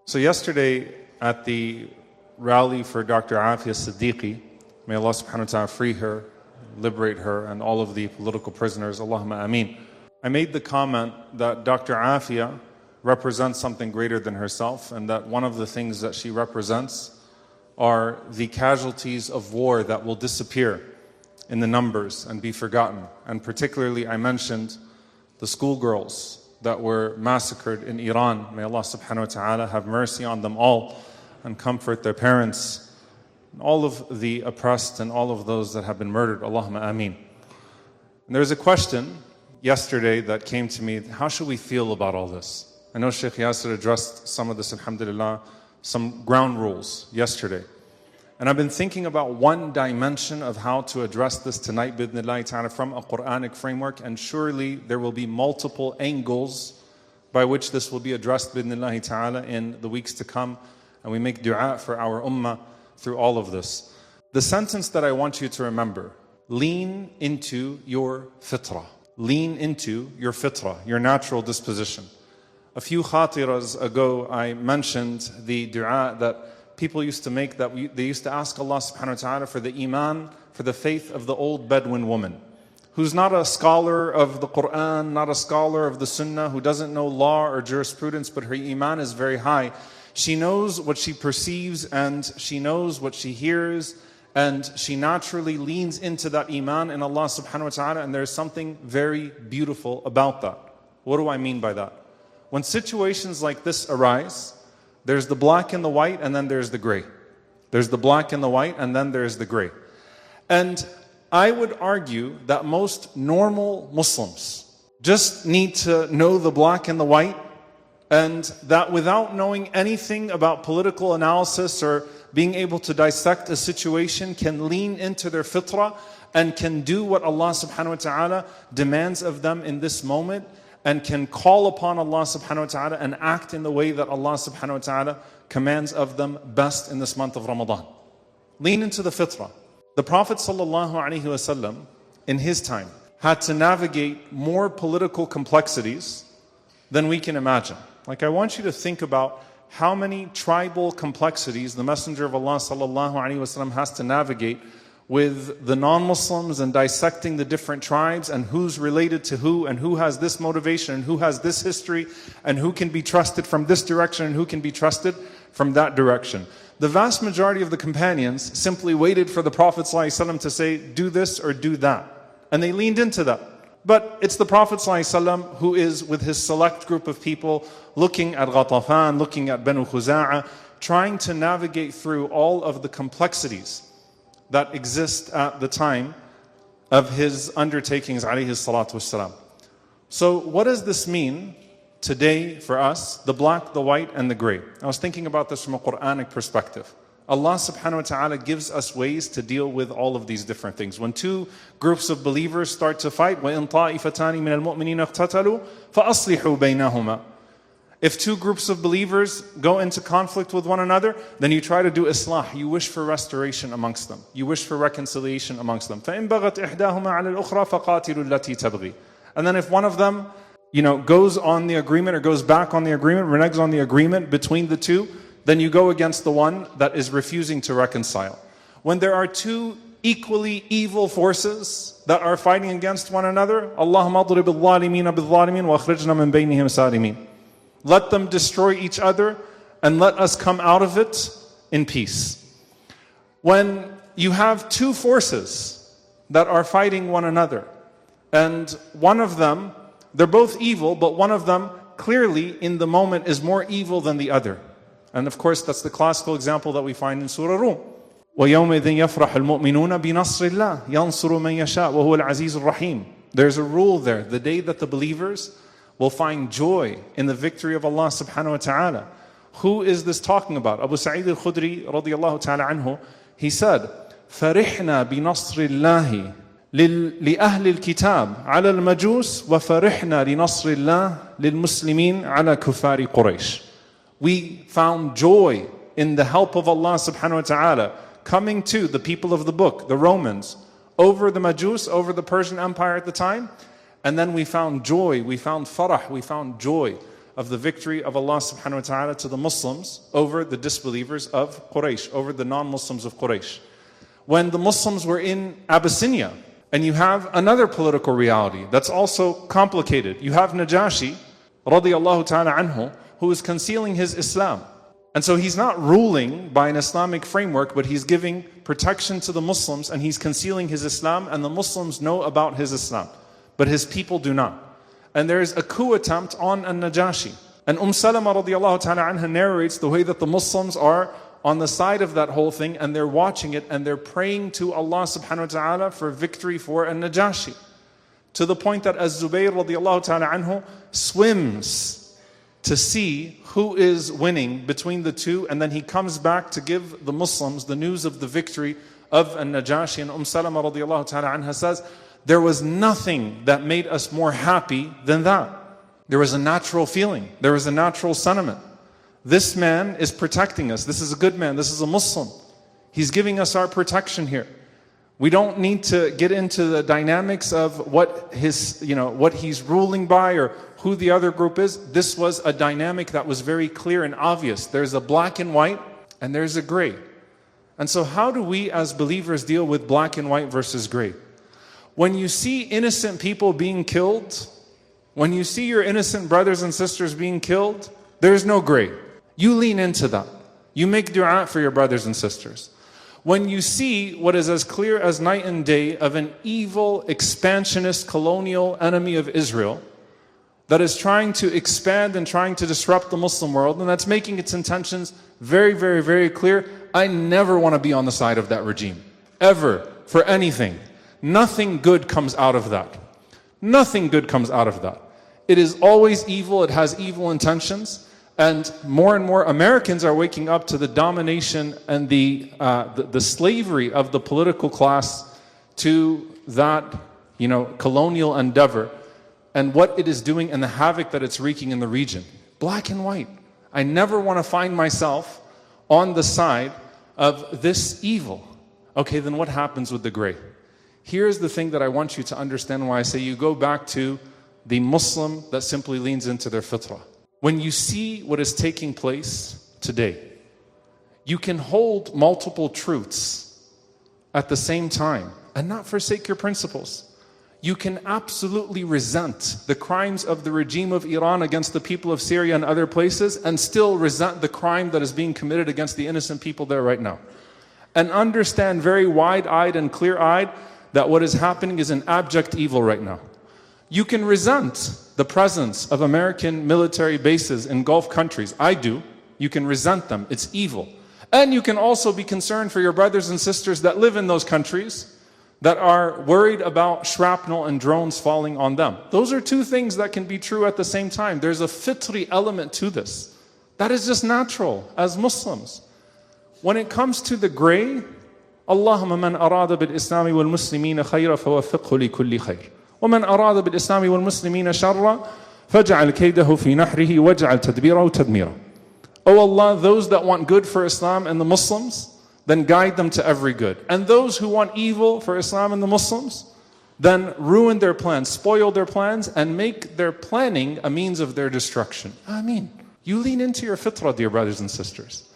So yesterday at the rally for Dr. Afia Siddiqui, may Allah subhanahu wa ta'ala free her, liberate her, and all of the political prisoners, Allahumma ameen. I made the comment that Dr. Afia represents something greater than herself, and that one of the things that she represents are the casualties of war that will disappear in the numbers and be forgotten. And particularly I mentioned the schoolgirls that were massacred in Iran. May Allah subhanahu wa ta'ala have mercy on them all and comfort their parents, all of the oppressed and all of those that have been murdered. Allahumma ameen. And there was a question yesterday that came to me: how should we feel about all this? I know Sheikh Yasser addressed some of this, alhamdulillah, some ground rules yesterday. And I've been thinking about one dimension of how to address this tonight, bidnillahi ta'ala, from a Quranic framework, and surely there will be multiple angles by which this will be addressed, bidnillahi ta'ala, in the weeks to come. And we make dua for our ummah through all of this. The sentence that I want you to remember: lean into your fitrah. Lean into your fitrah, your natural disposition. A few khatiras ago, I mentioned the dua that people used to make, that they used to ask Allah subhanahu wa ta'ala for the iman, for the faith of the old Bedouin woman, who's not a scholar of the Qur'an, not a scholar of the Sunnah, who doesn't know law or jurisprudence, but her iman is very high. She knows what she perceives and she knows what she hears, and she naturally leans into that iman in Allah subhanahu wa ta'ala, and there's something very beautiful about that. What do I mean by that? When situations like this arise, there's the black and the white, and then there's the gray. There's the black and the white, and then there's the gray. And I would argue that most normal Muslims just need to know the black and the white, and that without knowing anything about political analysis or being able to dissect a situation, can lean into their fitrah and can do what Allah subhanahu wa ta'ala demands of them in this moment, and can call upon Allah subhanahu wa ta'ala and act in the way that Allah subhanahu wa ta'ala commands of them best in this month of Ramadan. Lean into the fitrah. The Prophet sallallahu alaihi wasallam in his time had to navigate more political complexities than we can imagine. Like, I want you to think about how many tribal complexities the Messenger of Allah sallallahu alaihi wasallam has to navigate with the non-Muslims, and dissecting the different tribes and who's related to who, and who has this motivation and who has this history, and who can be trusted from this direction and who can be trusted from that direction. The vast majority of the companions simply waited for the Prophet ﷺ to say, do this or do that. And they leaned into that. But it's the Prophet ﷺ who is with his select group of people, looking at Ghatafan, looking at Banu Khuza'a, trying to navigate through all of the complexities that exist at the time of his undertakings, alayhi salatu wassalam. So what does this mean today for us, the black, the white, and the gray? I was thinking about this from a Quranic perspective. Allah subhanahu wa ta'ala gives us ways to deal with all of these different things. When two groups of believers start to fight, وَإِن طَائِفَتَانِ مِنَ الْمُؤْمِنِينَ اقْتَتَلُوا فَأَصْلِحُوا بَيْنَهُمَا. If two groups of believers go into conflict with one another, then you try to do islah. You wish for restoration amongst them. You wish for reconciliation amongst them. فَإِن بَغَتْ إِحْدَاهُمَا عَلَى الْأُخْرَى فَقَاتِلُوا الَّتِي تَبْغِي. And then if one of them, goes on the agreement or goes back on the agreement, reneges on the agreement between the two, then you go against the one that is refusing to reconcile. When there are two equally evil forces that are fighting against one another, Allahumma adrib al-zalimina bil-zalimin wa akhrijna min baynihim salimin. Let them destroy each other and let us come out of it in peace. When you have two forces that are fighting one another, and one of them, they're both evil, but one of them clearly in the moment is more evil than the other. And of course, that's the classical example that we find in Surah Rum. وَيَوْمَئِذٍ يَفْرَحُ الْمُؤْمِنُونَ بِنَصْرِ اللَّهِ يَنْصُرُ مَنْ يَشَاءُ وَهُوَ الْعَزِيزُ الرَّحِيمُ. There's a rule there. The day that the believers will find joy in the victory of Allah subhanahu wa ta'ala. Who is this talking about? Abu Sa'id al-Khudri radiyallahu ta'ala anhu, he said, فَرِحْنَا بِنَصْرِ اللَّهِ لِأَهْلِ الْكِتَابِ عَلَى الْمَجُوسِ وَفَرِحْنَا لِنَصْرِ اللَّهِ لِلْمُسْلِمِينَ عَلَى كُفَارِ قُرَيْشِ. We found joy in the help of Allah subhanahu wa ta'ala coming to the people of the book, the Romans, over the Majus, over the Persian Empire at the time. And then we found joy, we found farah, we found joy of the victory of Allah subhanahu wa ta'ala to the Muslims over the disbelievers of Quraysh, over the non-Muslims of Quraysh. When the Muslims were in Abyssinia, and you have another political reality that's also complicated. You have Najashi, radiyallahu ta'ala anhu, who is concealing his Islam. And so he's not ruling by an Islamic framework, but he's giving protection to the Muslims and he's concealing his Islam, and the Muslims know about his Islam, but his people do not. And there is a coup attempt on Najashi. And Salama radiallahu ta'ala anha narrates the way that the Muslims are on the side of that whole thing, and they're watching it and they're praying to Allah subhanahu wa ta'ala for victory for Najashi. To the point that Az-Zubayr radiallahu ta'ala anhu swims to see who is winning between the two, and then he comes back to give the Muslims the news of the victory of Najashi. And Salama radiallahu ta'ala anha says, there was nothing that made us more happy than that. There was a natural feeling, there was a natural sentiment. This man is protecting us. This is a good man. This is a Muslim. He's giving us our protection here. We don't need to get into the dynamics of what he's ruling by or who the other group is. This was a dynamic that was very clear and obvious. There's a black and white and there's a gray. And so how do we as believers deal with black and white versus gray? When you see innocent people being killed, when you see your innocent brothers and sisters being killed, there's no gray. You lean into that. You make dua for your brothers and sisters. When you see what is as clear as night and day of an evil, expansionist, colonial enemy of Israel that is trying to expand and trying to disrupt the Muslim world, and that's making its intentions very, very, very clear, I never want to be on the side of that regime. Ever. For anything. Nothing good comes out of that. Nothing good comes out of that. It is always evil. It has evil intentions. And more Americans are waking up to the domination and the slavery of the political class to that, colonial endeavor and what it is doing and the havoc that it's wreaking in the region. Black and white. I never want to find myself on the side of this evil. Okay, then what happens with the gray? Here's the thing that I want you to understand why I say you go back to the Muslim that simply leans into their fitrah. When you see what is taking place today, you can hold multiple truths at the same time and not forsake your principles. You can absolutely resent the crimes of the regime of Iran against the people of Syria and other places and still resent the crime that is being committed against the innocent people there right now. And understand very wide-eyed and clear-eyed that what is happening is an abject evil right now. You can resent the presence of American military bases in Gulf countries. I do. You can resent them. It's evil. And you can also be concerned for your brothers and sisters that live in those countries that are worried about shrapnel and drones falling on them. Those are two things that can be true at the same time. There's a fitri element to this. That is just natural as Muslims. When it comes to the gray, Allahumma man arada bil islami wal muslimina khayra fawaffiqhu li kulli khayr. ومن أراد بالإسلام والمسلمين شرا فاجعل كيده في نحره واجعل تدبيره تدميرا. O Allah, those that want good for Islam and the Muslims, then guide them to every good. And those who want evil for Islam and the Muslims, then ruin their plans, spoil their plans, and make their planning a means of their destruction. Ameen. You lean into your fitrah, dear brothers and sisters.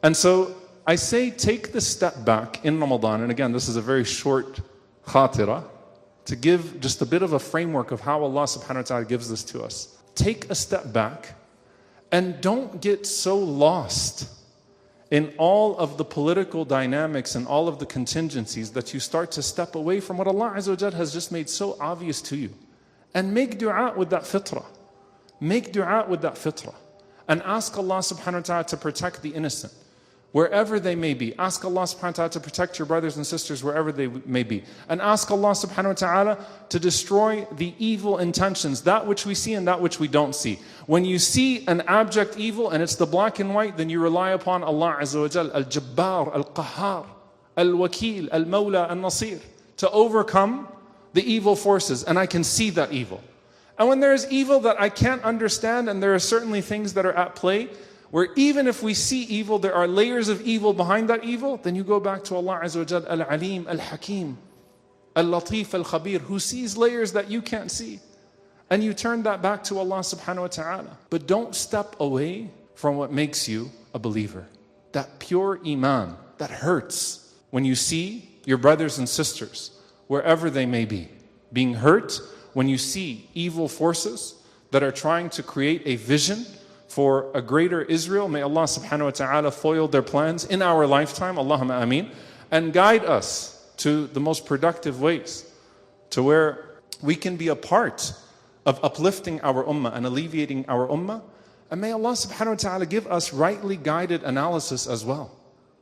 And so I say take the step back in Ramadan, and again, this is a very short khatira, to give just a bit of a framework of how Allah subhanahu wa ta'ala gives this to us. Take a step back and don't get so lost in all of the political dynamics and all of the contingencies that you start to step away from what Allah Azza wa Jal has just made so obvious to you. And make dua with that fitrah. Make dua with that fitrah. And ask Allah subhanahu wa ta'ala to protect the innocent, wherever they may be. Ask Allah subhanahu wa ta'ala to protect your brothers and sisters wherever they may be. And ask Allah subhanahu wa ta'ala to destroy the evil intentions, that which we see and that which we don't see. When you see an abject evil and it's the black and white, then you rely upon Allah Azza wa Jal, Al-Jabbar, Al-Qahhar, Al-Wakil, Al-Mawla, Al-Nasir, to overcome the evil forces. And I can see that evil. And when there is evil that I can't understand, and there are certainly things that are at play, where even if we see evil, there are layers of evil behind that evil, then you go back to Allah Azza wa Jal, Al-Alim, Al-Hakim, Al-Latif, Al-Khabir, who sees layers that you can't see. And you turn that back to Allah subhanahu wa ta'ala. But don't step away from what makes you a believer. That pure iman that hurts when you see your brothers and sisters, wherever they may be, being hurt when you see evil forces that are trying to create a vision for a greater Israel. May Allah subhanahu wa ta'ala foil their plans in our lifetime, Allahumma ameen, and guide us to the most productive ways, to where we can be a part of uplifting our ummah and alleviating our ummah. And may Allah subhanahu wa ta'ala give us rightly guided analysis as well.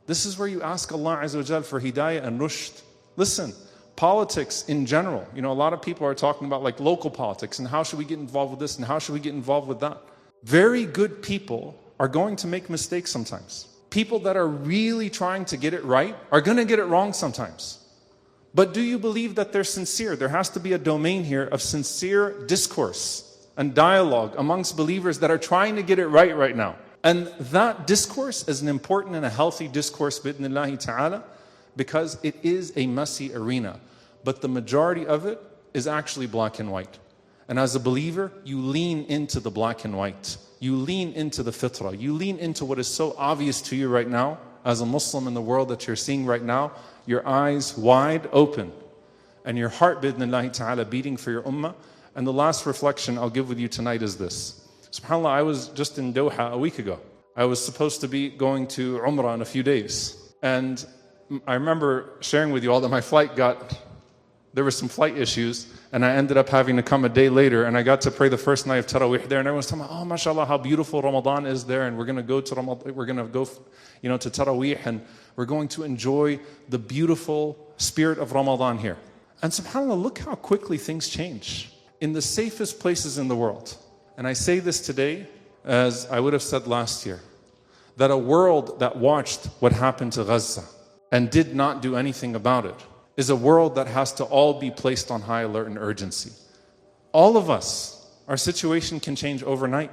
This is where you ask Allah Azza wa Jal for hidayah and rushd. Listen, politics in general, a lot of people are talking about like local politics and how should we get involved with this and how should we get involved with that. Very good people are going to make mistakes sometimes. People that are really trying to get it right are going to get it wrong sometimes. But do you believe that they're sincere? There has to be a domain here of sincere discourse and dialogue amongst believers that are trying to get it right now. And that discourse is an important and a healthy discourse, bi'idhnillahi ta'ala, because it is a messy arena. But the majority of it is actually black and white. And as a believer, you lean into the black and white. You lean into the fitrah. You lean into what is so obvious to you right now, as a Muslim in the world that you're seeing right now, your eyes wide open, and your heart, bi'idhnillahi ta'ala, beating for your ummah. And the last reflection I'll give with you tonight is this. SubhanAllah, I was just in Doha a week ago. I was supposed to be going to Umrah in a few days. And I remember sharing with you all that my flight there were some flight issues, and I ended up having to come a day later, and I got to pray the first night of Taraweeh there, and everyone's talking about, oh, mashallah, how beautiful Ramadan is there, and we're going to go to Ramadan, we're going to go, to Taraweeh, and we're going to enjoy the beautiful spirit of Ramadan here. And subhanAllah, look how quickly things change in the safest places in the world. And I say this today, as I would have said last year, that a world that watched what happened to Gaza and did not do anything about it is a world that has to all be placed on high alert and urgency. All of us, our situation can change overnight.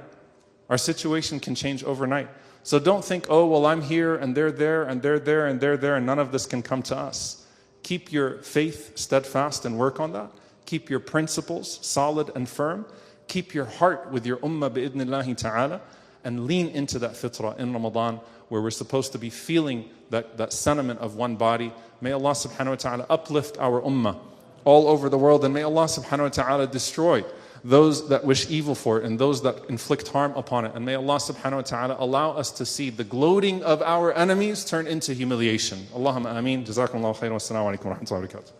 Our situation can change overnight. So don't think, oh, well, I'm here and they're there and they're there and they're there and none of this can come to us. Keep your faith steadfast and work on that. Keep your principles solid and firm. Keep your heart with your ummah bi'idhnillahi ta'ala, and lean into that fitrah in Ramadan, where we're supposed to be feeling that sentiment of one body. May Allah subhanahu wa ta'ala uplift our ummah all over the world, and may Allah subhanahu wa ta'ala destroy those that wish evil for it and those that inflict harm upon it. And may Allah subhanahu wa ta'ala allow us to see the gloating of our enemies turn into humiliation. Allahumma ameen. Jazakumullahu khairan. Wassalamu alaikum wa rahmatullahi wa barakatuh.